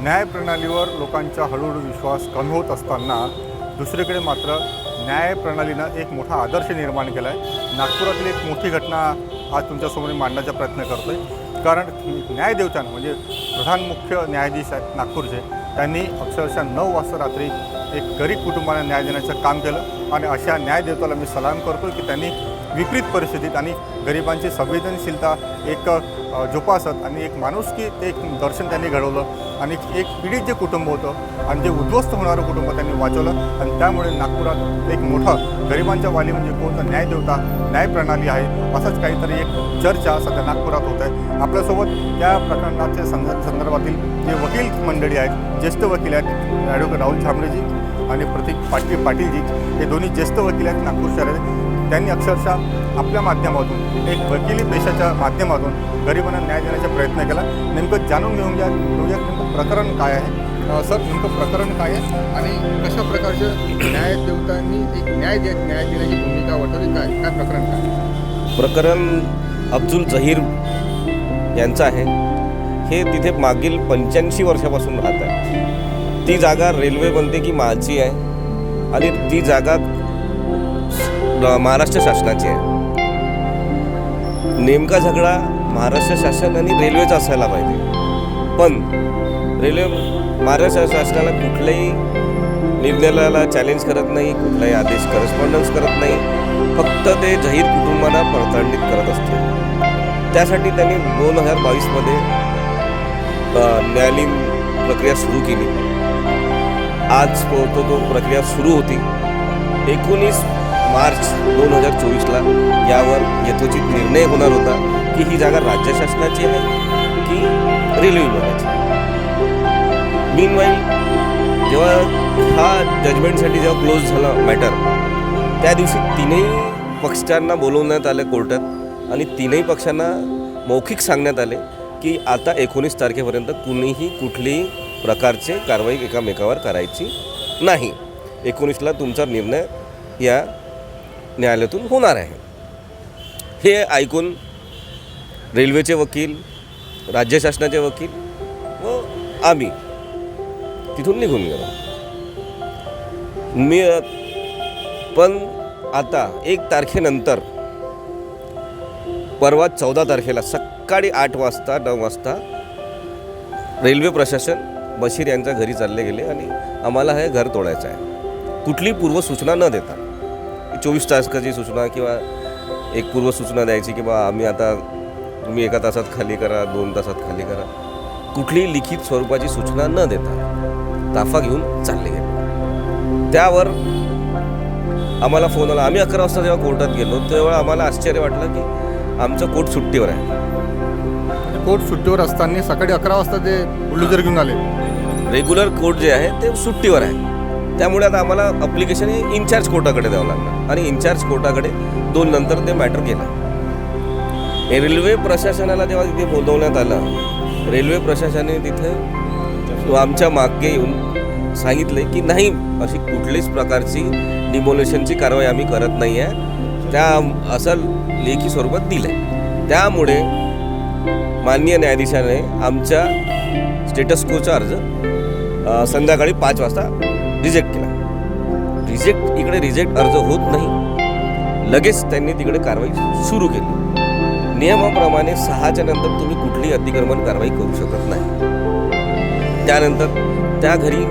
न्यायप्रणालीवर लोकांचा हळूहळू विश्वास कमी होत असताना दुसरीकडे मात्र न्यायप्रणालीनं एक मोठा आदर्श निर्माण केला आहे। नागपुरातील एक मोठी घटना आज तुमच्यासमोर मांडण्याचा प्रयत्न करतो आहे, कारण न्यायदेवतांना म्हणजे प्रधान मुख्य न्यायाधीश आहेत नागपूरचे, त्यांनी अक्षरशः 9 वाजता रात्री एक गरीब कुटुंबाला न्याय देण्याचं काम केलं आणि अशा न्यायदेवताला मी सलाम करतो की त्यांनी विपरीत परिस्थितीत आणि गरिबांची संवेदनशीलता एक जोपासत आणि एक माणुसकी ते एक दर्शन त्यांनी घडवलं आणि एक पीडित जे कुटुंब होतं आणि जे उद्ध्वस्त होणारं कुटुंब त्यांनी वाचवलं आणि त्यामुळे नागपुरात एक मोठा गरिबांच्या वाली म्हणजे कोणतं न्यायदेवता न्यायप्रणाली आहे असंच काहीतरी एक चर्चा सध्या नागपुरात होत आहे। आपल्यासोबत त्या प्रकरणाच्या संदर्भातील जे वकील मंडळी आहेत, ज्येष्ठ वकील आहेत, ॲडव्होकेट राहुल झांबरेजी आणि प्रतीक पाटीलजी, हे दोन्ही ज्येष्ठ वकील आहेत नागपूर शहरात। त्यांनी अक्षरशः आपल्या माध्यमातून एक वकिली पेशाच्या माध्यमातून गरिबांना न्याय देण्याचा प्रयत्न केला। नेमकं जाणून घेऊया नेमकं प्रकरण काय आहे। सर, नेमकं प्रकरण काय आहे आणि कशा प्रकारच्या न्यायदेवतांनी एक न्याय देण्याची भूमिका वठवली, काय प्रकरण काय? प्रकरण अब्दुल जहीर यांचं आहे। हे तिथे मागील 85 वर्षापासून राहत आहे। ती जागा रेल्वे बनते की माझी आहे आणि ती जागा महाराष्ट्र शासनाची आहे। नेमका झगडा महाराष्ट्र शासन आणि रेल्वेचा असायला पाहिजे, पण महाराष्ट्र शासनाला कुठल्याही निर्णयाला चॅलेंज करत नाही, कुठलाही आदेश करस्पॉन्डन्स करत नाही, फक्त ते जहीर कुटुंबांना प्रताडित करत असते। त्यासाठी त्यांनी 2022मध्ये न्यायालयीन प्रक्रिया सुरू केली। आज तो प्रक्रिया सुरू होती। 19 मार्च 2024ला यावर यथोचित निर्णय होणार होता की ही जागा राज्य शासनाची आहे की रेल्वे विभागाची। मीनवाईल जेव्हा हा जजमेंटसाठी जेव्हा क्लोज झाला मॅटर, त्या दिवशी तीनही पक्षांना बोलवण्यात आलं कोर्टात आणि तीनही पक्षांना मौखिक सांगण्यात आले की आता 19 तारखेपर्यंत कुणीही कुठलीही प्रकारचे कारवाई एकामेकावर करायची नाही। 19ला तुमचा निर्णय या न्यायालयातून होणार आहे। हे ऐकून रेल्वेचे वकील, राज्य शासनाचे वकील व आम्ही तिथून निघून गेलो। पण आता 1 तारखेनंतर परवा 14 तारखेला सकाळी 8 वाजता 9 वाजता रेल्वे प्रशासन बशीर यांच्या घरी चालले गेले आणि आम्हाला हे घर तोडायचं आहे, कुठली पूर्वसूचना न देता। 24 तासाची सूचना किंवा एक पूर्वसूचना द्यायची की बा आम्ही आता तुम्ही 1 तासात खाली करा, 2 तासात खाली करा, कुठलीही लिखित स्वरूपाची सूचना न देता ताफा घेऊन चालले गेले। त्यावर आम्हाला फोन आला। आम्ही 11 वाजता जेव्हा कोर्टात गेलो तेव्हा आम्हाला आश्चर्य वाटलं की आमचं कोर्ट सुट्टीवर आहे। कोर्ट सुट्टीवर असताना सकाळी 11 वाजता ते बुलडोझर घेऊन आले। रेग्युलर कोर्ट जे आहे ते सुट्टीवर आहे, त्यामुळे आता आम्हाला अप्लिकेशन हे इन्चार्ज कोर्टाकडे द्यावं लागलं आणि इन्चार्ज कोर्टाकडे 2 नंतर ते मॅटर गेलं। रेल्वे प्रशासनाला जेव्हा तिथे बोलवण्यात आलं, रेल्वे प्रशासनाने तिथे आमच्या मागे येऊन सांगितले की नाही, अशी कुठलीच प्रकारची डिमोलेशनची कारवाई आम्ही करत नाही आहे, त्या असं लेखी स्वरूपात दिलं आहे। त्यामुळे माननीय न्यायाधीशाने आमच्या स्टेटस कोचा अर्ज संध्याकाळी 5 वाजता रिजेक्ट केला। इकडे रिजेक्ट अर्ज होत नाही, लगेच त्यांनी तिकडे कारवाई सुरू केली। नियमाप्रमाणे 6च्या नंतर तुम्ही कुठलीही अतिक्रमण कारवाई करू शकत नाही। त्यानंतर त्या घरी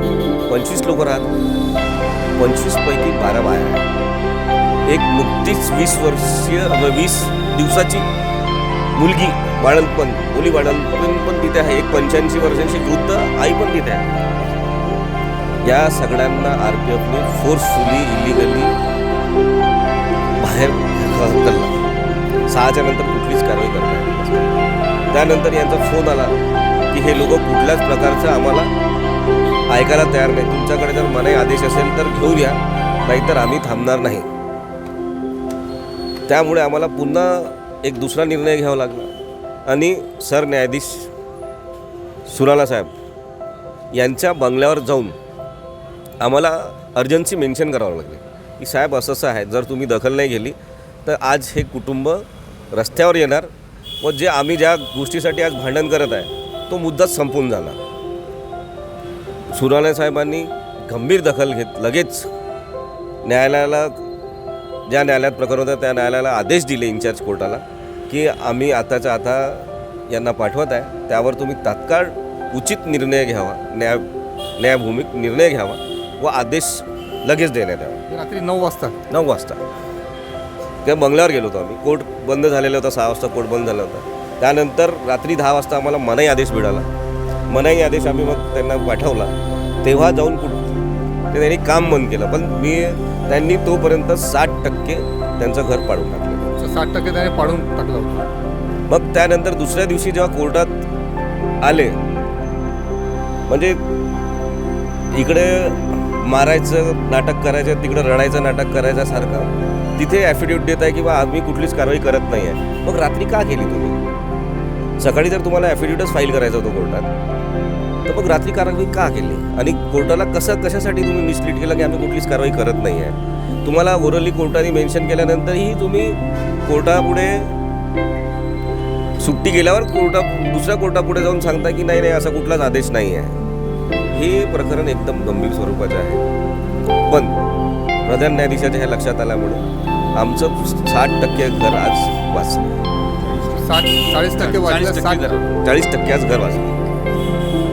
25 लोक राहतात, 25 पैकी 12 बाया आहेत। एक नुकतीच 20 दिवसाची मुलगी मुली बाळंतपण पण तिथे आहे। एक 85 वर्षांची वृद्ध आई पण तिथे आहे। या सगळ्यांना RPFने फोर्सफुली इलिगली बाहेर हकललं। 6च्या नंतर कुठलीच कारवाई करणार। त्यानंतर यांचा फोन आला की हे लोक कुठल्याच प्रकारचं आम्हाला ऐकायला तयार नाही, तुमच्याकडे जर मनाई आदेश असेल तर घेऊन या, नाहीतर आम्ही थांबणार नाही। त्यामुळे आम्हाला पुन्हा एक दुसरा निर्णय घ्यावा लागला आणि सरन्यायाधीश सुराणा साहेब यांच्या बंगल्यावर जाऊन आम्हाला अर्जन्सी मेन्शन करावं लागले की साहेब असं आहे, जर तुम्ही दखल नाही घेतली तर आज हे कुटुंब रस्त्यावर येणार व आम्ही ज्या गोष्टीसाठी आज भांडण करत आहे तो मुद्दाच संपून जाणार। सुराणे साहेबांनी गंभीर दखल घेत लगेच न्यायालयाला, ज्या न्यायालयात प्रकरण होतं त्या न्यायालयाला आदेश दिले इंचार्ज कोर्टाला की आम्ही आताच्या आता यांना पाठवत आहे, त्यावर तुम्ही तात्काळ उचित निर्णय घ्यावा, न्यायभूमिक निर्णय घ्यावा व आदेश लगेच देण्यात यावा. रात्री 9 वाजता 9 वाजता त्या बंगल्यावर गेलो होतो आम्ही. कोर्ट बंद झालेला होता, 6 वाजता कोर्ट बंद झाला होता. त्यानंतर रात्री 10 वाजता आम्हाला मनाई आदेश मिळाला. मनाई आदेश आम्ही मग त्यांना पाठवला. तेव्हा जाऊन ते त्यांनी काम बंद केलं, पण त्यांनी तोपर्यंत 60% त्यांचं घर पाडून टाकलं. 60% त्याने पाडून टाकलं होतं. मग त्यानंतर दुसऱ्या दिवशी जेव्हा कोर्टात आले, म्हणजे इकडे मारायचं नाटक करायचं, तिकडे रडायचं नाटक करायचं सारखं, तिथे ॲफिडेविट देत आहे की बा आम्ही कुठलीच कारवाई करत नाही आहे. मग रात्री का केली तुम्ही? सकाळी जर तुम्हाला ॲफिडेविटच फाईल करायचं होतं कोर्टात, तर मग रात्री कारवाई का केली? आणि कोर्टाला कशासाठी तुम्ही मिसलीड केलं की आम्ही कुठलीच कारवाई करत नाही आहे? तुम्हाला ओरली कोर्टाने मेन्शन केल्यानंतरही तुम्ही कोर्टापुढे सुट्टी गेल्यावर दुसऱ्या कोर्टापुढे जाऊन सांगता की नाही असा कुठलाच आदेश नाही आहे. हे प्रकरण एकदम गंभीर स्वरूपाचे आहे. पण प्रधान न्यायाधीशाच्या हे लक्षात आल्यामुळे आमचं 60% घर आज वाचलं. 40% वाजलं, 40% आज घर वाचलं.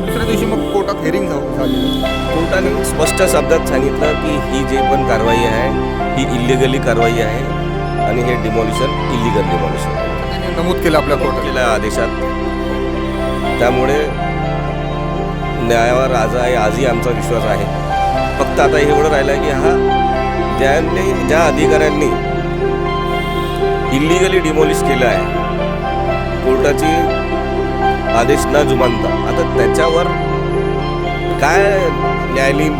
दुसऱ्या दिवशी मग कोर्टात हिअरिंग झाली. कोर्टाने स्पष्ट शब्दात सांगितलं की ही जे पण कारवाई आहे ही इलिगली कारवाई आहे आणि हे डिमॉलिशन इलिगल डिमॉलिशन आहे. त्यांनी नमूद केलं आपल्या कोर्टात. केल्या आदेशात. त्यामुळे न्यायावर आजही आमचा विश्वास आहे. फक्त आता एवढं राहिलं आहे की ज्या अधिकाऱ्यांनी इलिगली डिमॉलिश केलं आहे, कोर्टाची आदेश न जुमानता, आता त्याच्यावर काय न्यायालयीन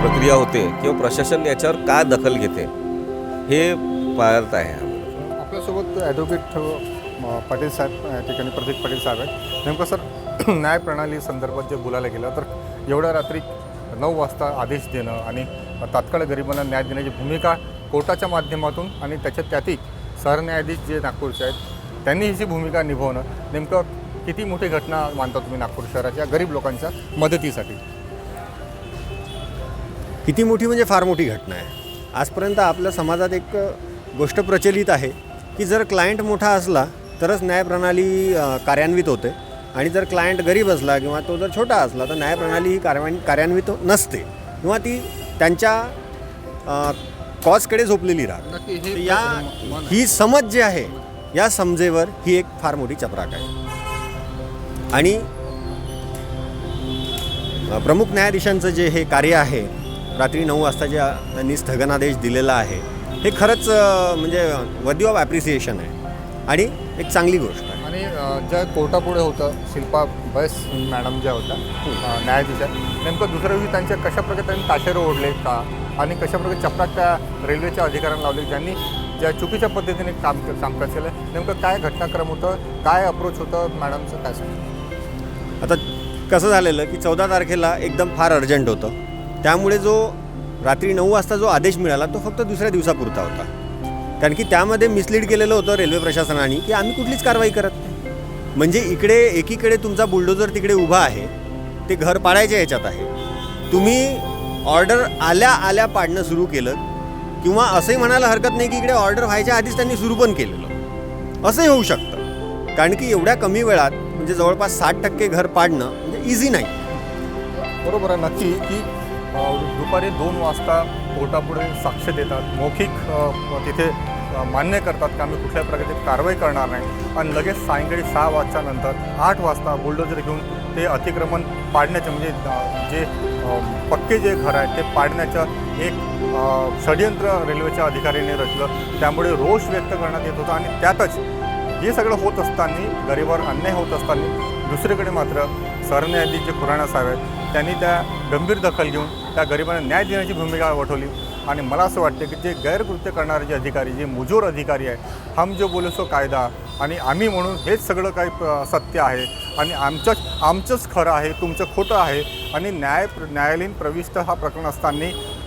प्रक्रिया होते किंवा प्रशासन याच्यावर काय दखल घेते हे पाहत आहे. आपल्यासोबत ॲडव्होकेट पाटील साहेब या ठिकाणी, प्रतीक पाटील साहेब आहेत. नेमकं सर, न्यायप्रणाली संदर्भात जे बोलायला गेलं तर एवढ्या रात्री 9 वाजता आदेश देणं आणि तात्काळ गरिबांना न्याय देण्याची भूमिका कोर्टाच्या माध्यमातून आणि त्यातही सरन्यायाधीश जे नागपूरचे आहेत त्यांनी ही जी भूमिका निभावणं, नेमकं किती मोठी घटना मानता तुम्ही नागपूर शहराच्या गरीब लोकांच्या मदतीसाठी? किती मोठी म्हणजे फार मोठी घटना आहे. आजपर्यंत आपल्या समाजात एक गोष्ट प्रचलित आहे की जर क्लायंट मोठा असला तरच न्यायप्रणाली कार्यान्वित होते आणि जर क्लायंट गरीब असला किंवा तो जर छोटा असला तर न्यायप्रणाली ही कार्यान्वित नसते किंवा ती त्यांच्या कॉजकडे झोपलेली राहते. ही समज जी आहे, या समजेवर ही एक फार मोठी चपराक आहे. आणि प्रमुख न्यायाधीशांचं जे हे कार्य आहे, रात्री 9 वाजता जे त्यांनी स्थगनादेश दिलेला आहे, हे खरंच म्हणजे वर्दी ऑफ ॲप्रिसिएशन आहे आणि एक चांगली गोष्ट आहे. आणि ज्या कोर्टापुढे होतं शिल्पा बैस मॅडम ज्या होत्या न्यायाधीशा, नेमकं दुसऱ्या दिवशी त्यांच्या कशाप्रकारे त्यांनी ताशेरे ओढले का आणि कशाप्रकारे चपराक त्या रेल्वेच्या अधिकाऱ्यांना लावले ज्यांनी ज्या चुकीच्या पद्धतीने कामकाज केलं? नेमकं काय घटनाक्रम होतं, काय अप्रोच होतं मॅडमचं, काय सांग? आता कसं झालेलं की 14 तारखेला एकदम फार अर्जंट होतं, त्यामुळे जो रात्री 9 वाजता जो आदेश मिळाला तो फक्त दुसऱ्या दिवसापुरता होता. कारण की त्यामध्ये मिसलीड केलेलं होतं रेल्वे प्रशासनाने की आम्ही कुठलीच कारवाई करत नाही. म्हणजे एकीकडे तुमचा बुलडोजर तिकडे उभा आहे, ते घर पाडायच्या याच्यात आहे, तुम्ही ऑर्डर आल्या पाडणं सुरू केलं किंवा असंही म्हणायला हरकत नाही की इकडे ऑर्डर व्हायच्या आधीच त्यांनी सुरू पण केलेलं, असंही होऊ शकतं. कारण की एवढ्या कमी वेळात म्हणजे जवळपास 60% घर पाडणं म्हणजे इझी नाही. बरोबर आहे नक्की की दुपारी 2 वाजता कोर्टापुढे साक्ष देतात, मौखिक तिथे मान्य करतात की आम्ही कुठल्या प्रकारची कारवाई करणार नाही आणि लगेच सायंकाळी 6 वाजता नंतर 8 वाजता बुलडोजर घेऊन ते अतिक्रमण पाडण्याचं म्हणजे जे पक्के जे घर आहे ते पाडण्याचं एक षडयंत्र रेल्वेच्या अधिकाऱ्यांनी रचलं. त्यामुळे रोष व्यक्त करण्यात येत होता आणि त्यातच हे सगळं होत असताना, गरिबावर अन्याय होत असताना दुसरीकडे मात्र सरन्यायाधीश जे खुराना साहेब आहेत त्यांनी त्या गंभीर दखल घेऊन त्या गरिबांना न्याय देण्याची भूमिका वठवली. आणि मला असं वाटतं की जे गैरकृत्य करणारे जे अधिकारी, जे मुजोर अधिकारी आहे, हम जो बोले सो कायदा आणि आम्ही म्हणून हेच सगळं काही सत्य आहे आणि आमचंच खरं आहे, तुमचं खोटं आहे आणि न्यायालयीन प्रविष्ट हा प्रकरण असताना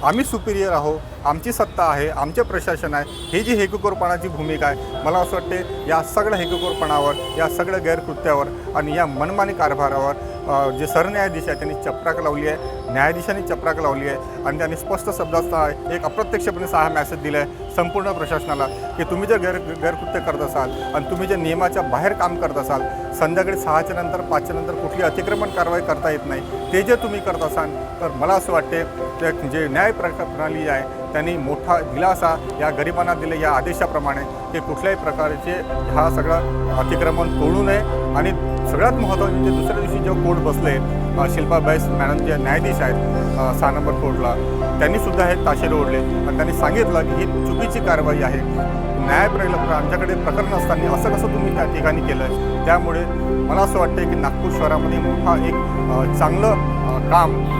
आम्ही सुपिरियर आहो, आमची सत्ता आहे, आमचे प्रशासन आहे, ही जी हेकेखोरपणाची भूमिका आहे, मला असं वाटते या सगळ्या हेकेखोरपणावर, या सगळ्या गैरकृत्यावर आणि या मनमानी कारभारावर जे सरन्यायाधीश आहेत त्यांनी चपराक लावली आहे, न्यायाधीशांनी चपराक लावली आहे आणि त्यांनी स्पष्ट शब्दात एक अप्रत्यक्षपणे हा मेसेज दिला आहे संपूर्ण प्रशासनाला की तुम्ही जर गैरकृत्य करत असाल आणि तुम्ही जे नियमाच्या बाहेर काम करत असाल, संध्याकाळी 6च्या नंतर 5च्या नंतर कुठली अतिक्रमण कारवाई करता येत नाही, ते जे तुम्ही करत असाल तर मला असं वाटते की जे न्याय प्रणाली आहे त्यांनी मोठा दिलासा या गरिबांना दिले या आदेशाप्रमाणे की कुठल्याही प्रकारचे हा सगळा अतिक्रमण तोडू नये. आणि सगळ्यात महत्त्वाचे म्हणजे दुसऱ्या दिवशी जेव्हा कोर्ट बसले, शिल्पा बैस मॅडम जे न्यायाधीश आहेत 6 नंबर कोर्टला, त्यांनीसुद्धा हे ताशेरे ओढले आणि त्यांनी सांगितलं की ही चुकीची कारवाई आहे. न्यायप्रणाली आमच्याकडे प्रकरण असताना असं कसं तुम्ही त्या ठिकाणी केलं आहे. त्यामुळे मला असं वाटतं की नागपूर शहरामध्ये मोठा एक चांगलं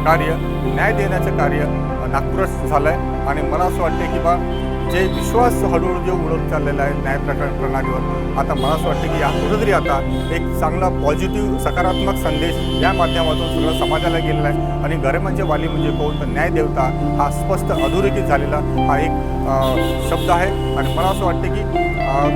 कार्य न्याय देण्याचं कार्य नागपुरात झालं आहे. आणि मला असं वाटतं की बा जे विश्वास हळूहळू जे उडत चाललेला आहे न्याय प्रणालीवर, आता मला असं वाटतं की या कुठंतरी आता एक चांगला पॉझिटिव्ह सकारात्मक संदेश या माध्यमातून सगळं समाजाला गेलेला आहे. आणि गरिबांचे वाली म्हणजे कोण तर न्याय देवता हा स्पष्ट अधोरेखित झालेला हा एक शब्द आहे. आणि मला असं वाटतं की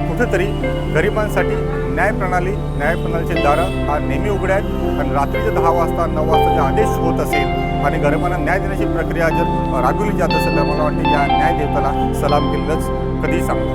कुठेतरी गरिबांसाठी न्यायप्रणालीचे दारं हा नेहमी उघडे आहेत. आणि रात्रीचे 10 वाजता 9 वाजता जे आदेश होत असेल आणि गरिबांना न्याय देण्याची प्रक्रिया जर राबविली जात असेल तर मला वाटतं या न्याय देवताला सलाम केलेलंच कधीही सांगतो.